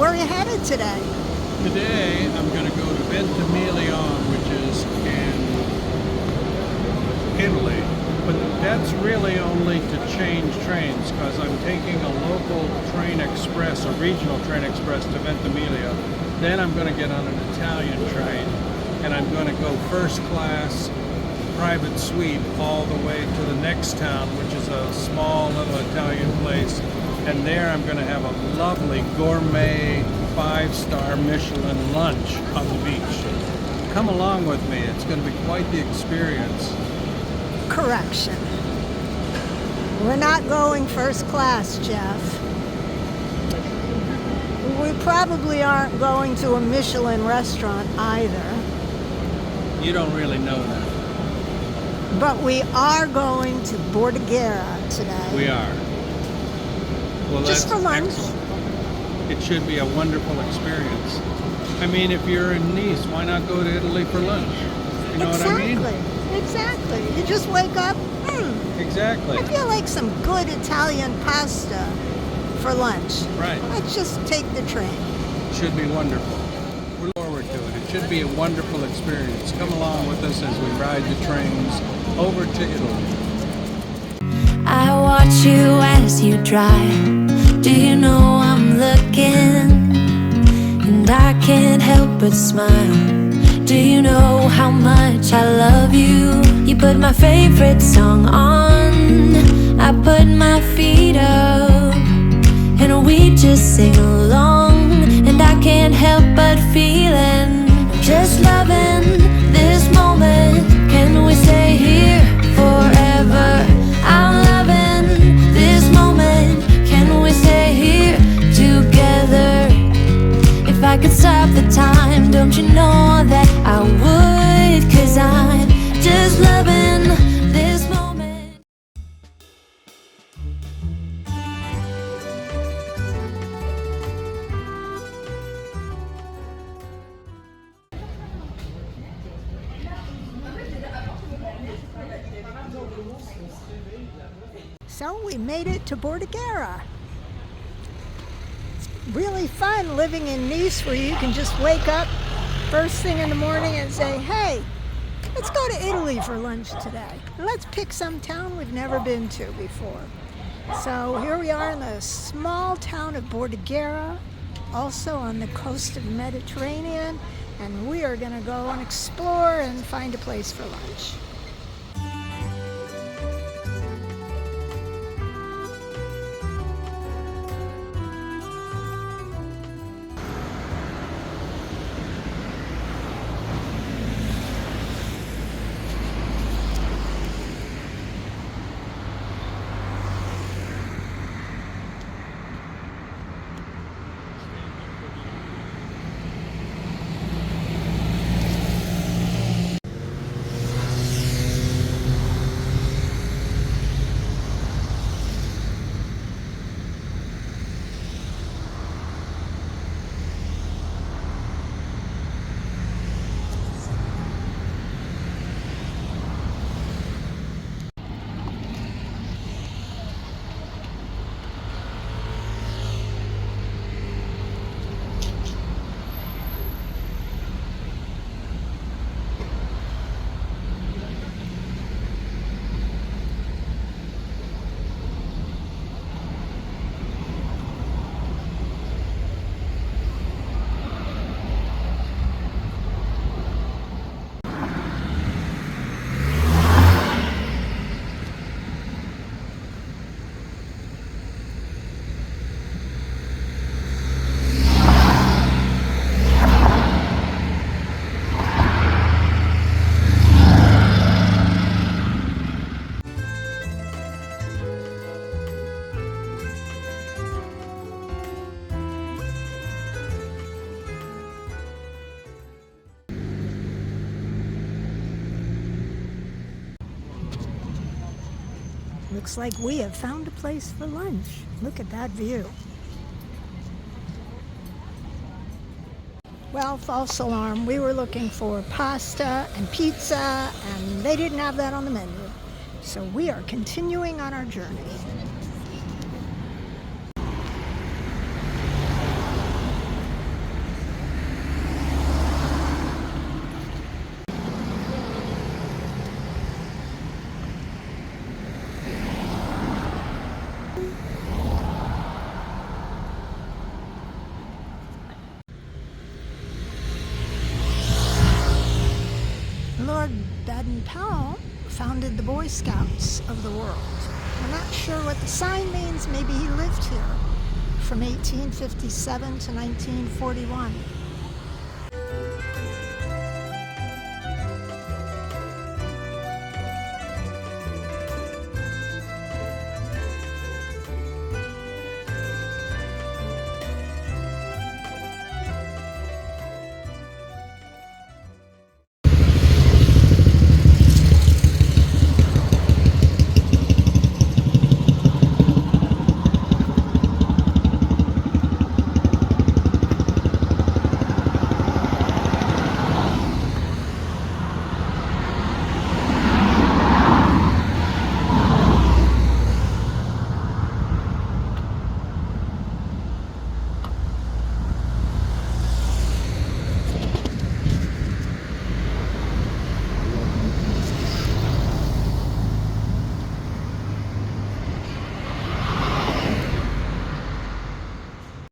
Where are you headed today? Today I'm going to go to Ventimiglia, which is in Italy. But that's really only to change trains, because I'm taking a local train express, a regional train express to Ventimiglia. Then I'm going to get on an Italian train, and I'm going to go first class private suite all the way to the next town, which is a small little Italian place. And there I'm going to have a lovely gourmet 5-star Michelin lunch on the beach. Come along with me. It's going to be quite the experience. Correction. We're not going first class, Jeff. We probably aren't going to a Michelin restaurant either. You don't really know that. But we are going to Bordighera today. We are. Well, just that's for lunch. Excellent. It should be a wonderful experience. I mean, if you're in Nice, why not go to Italy for lunch? You know what I mean? Exactly. You just wake up, Exactly. I feel like some good Italian pasta for lunch. Right. Let's just take the train. It should be wonderful. We look forward to it. It should be a wonderful experience. Come along with us as we ride the trains over to Italy. I watch you as you drive. Do you know I'm looking? And I can't help but smile. Do you know how much I love you? You put my favorite song on, I put my feet up, and we just sing along. And I can't help but feeling, just loving this moment. Can we stay here forever? I'm loving this moment. Can we stay here together? If I could stop the time, don't you know that I would? 'Cause I'm just loving this moment. So we made it to Bordighera. It's really fun living in Nice, where you can just wake up first thing in the morning and say, hey, let's go to Italy for lunch today. And let's pick some town we've never been to before. So here we are in the small town of Bordighera, also on the coast of the Mediterranean, and we are going to go and explore and find a place for lunch. Looks like we have found a place for lunch. Look at that view. Well, false alarm. We were looking for pasta and pizza, and they didn't have that on the menu. So we are continuing on our journey. founded the Boy Scouts of the world. I'm not sure what the sign means. Maybe he lived here from 1857 to 1941.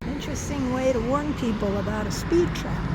Interesting way to warn people about a speed trap.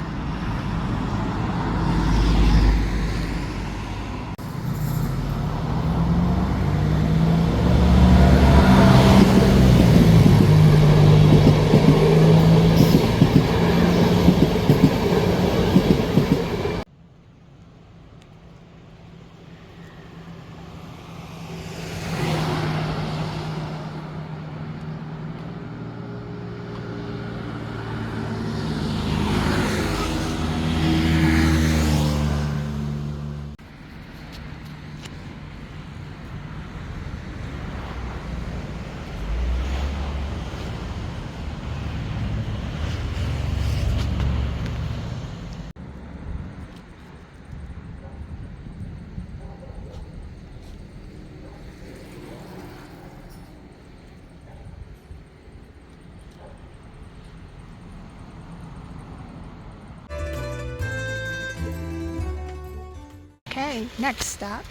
Okay, next stop.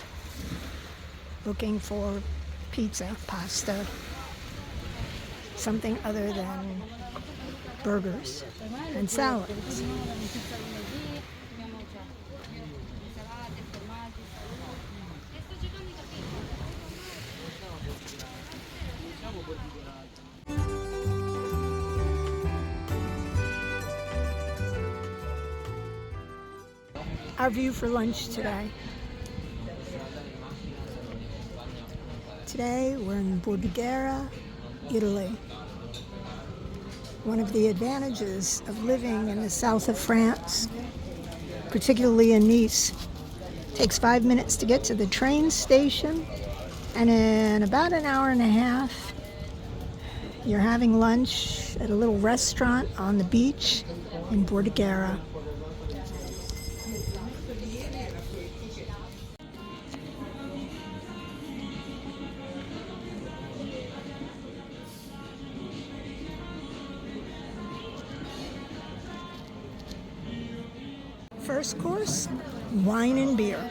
Looking for pizza, pasta, something other than burgers and salads. Our view for lunch today. Today we're in Bordighera, Italy. One of the advantages of living in the south of France, particularly in Nice, takes 5 minutes to get to the train station, and in about an hour and a half, you're having lunch at a little restaurant on the beach in Bordighera. First course, wine and beer.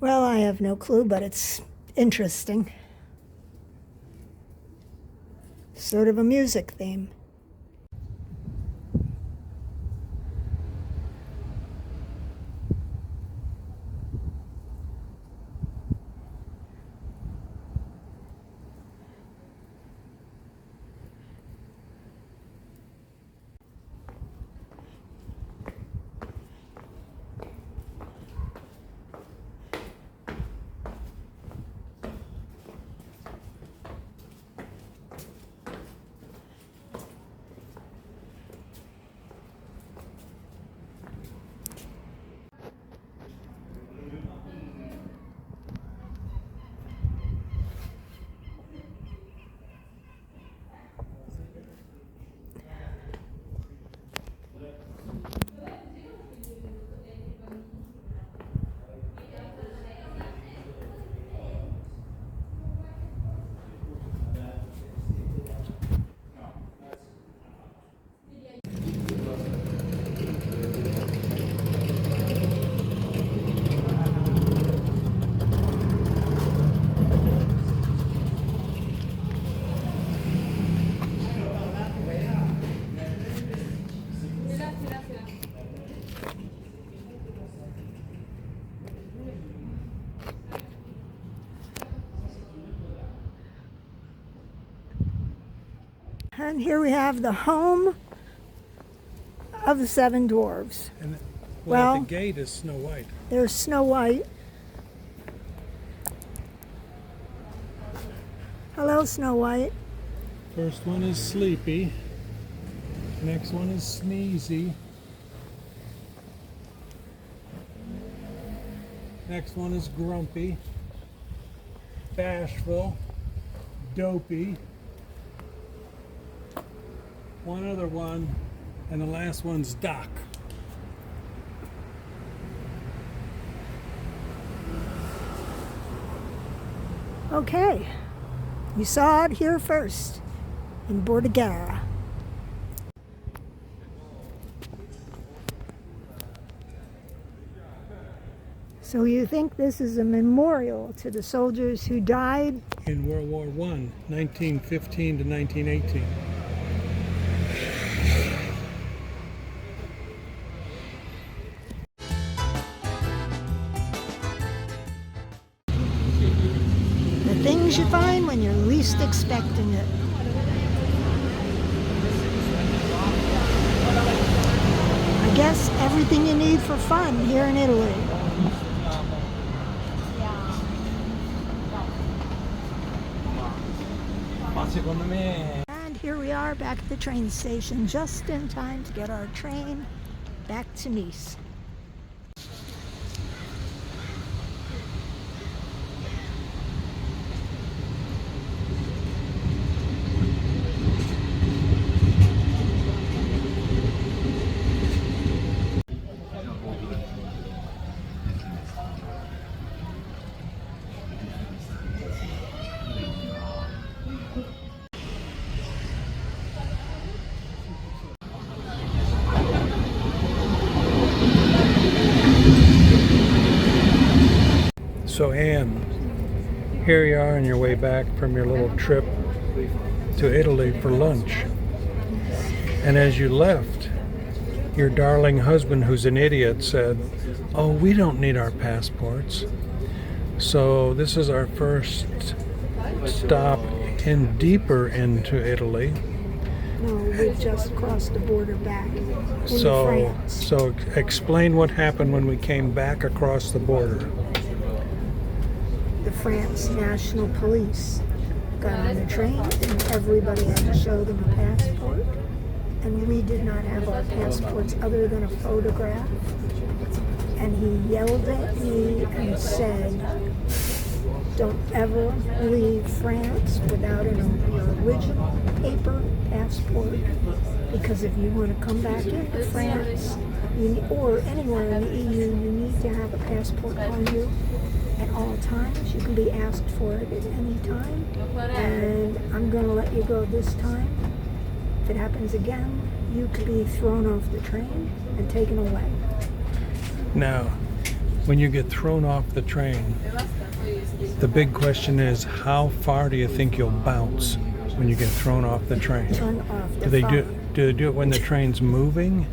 Well, I have no clue, but it's interesting. Sort of a music theme. And here we have the home of the seven dwarves. And Well, at the gate is Snow White. There's Snow White. Hello, Snow White. First one is Sleepy. Next one is Sneezy. Next one is Grumpy. Bashful. Dopey. One other one. And the last one's Doc. Okay, you saw it here first in Bordighera. So you think this is a memorial to the soldiers who died? In World War I, 1915 to 1918. The things you find when you're least expecting it. I guess everything you need for fun here in Italy. And here we are back at the train station, just in time to get our train back to Nice. So Anne, here you are on your way back from your little trip to Italy for lunch. And as you left, your darling husband, who's an idiot, said, "Oh, we don't need our passports." So this is our first stop in deeper into Italy. No, we've just crossed the border back into So France. explain what happened when we came back across the border. The France National Police got on the train and everybody had to show them a passport. And we did not have our passports other than a photograph. And he yelled at me and said, "Don't ever leave France without your original paper passport. Because if you want to come back into France, or anywhere in the EU, you need to have a passport on you at all times. You can be asked for it at any time. And I'm going to let you go this time. If it happens again, you could be thrown off the train and taken away." Now, when you get thrown off the train, the big question is, how far do you think you'll bounce when you get thrown off the train? Turn off the Do they phone. do it when the train's moving?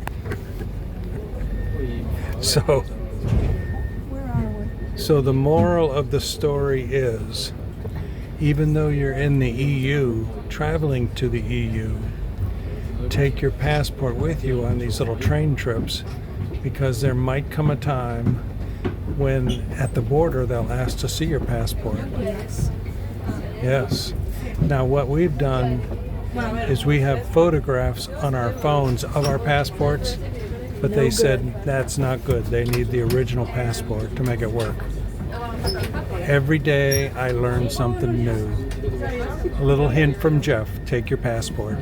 So Where are we? So the moral of the story is, even though you're in the EU, traveling to the EU, take your passport with you on these little train trips, because there might come a time when at the border they'll ask to see your passport. Yes. Yes. Now what we've done is we have photographs on our phones of our passports, but they said that's not good. They need the original passport to make it work. Every day I learn something new. A little hint from Jeff, take your passport.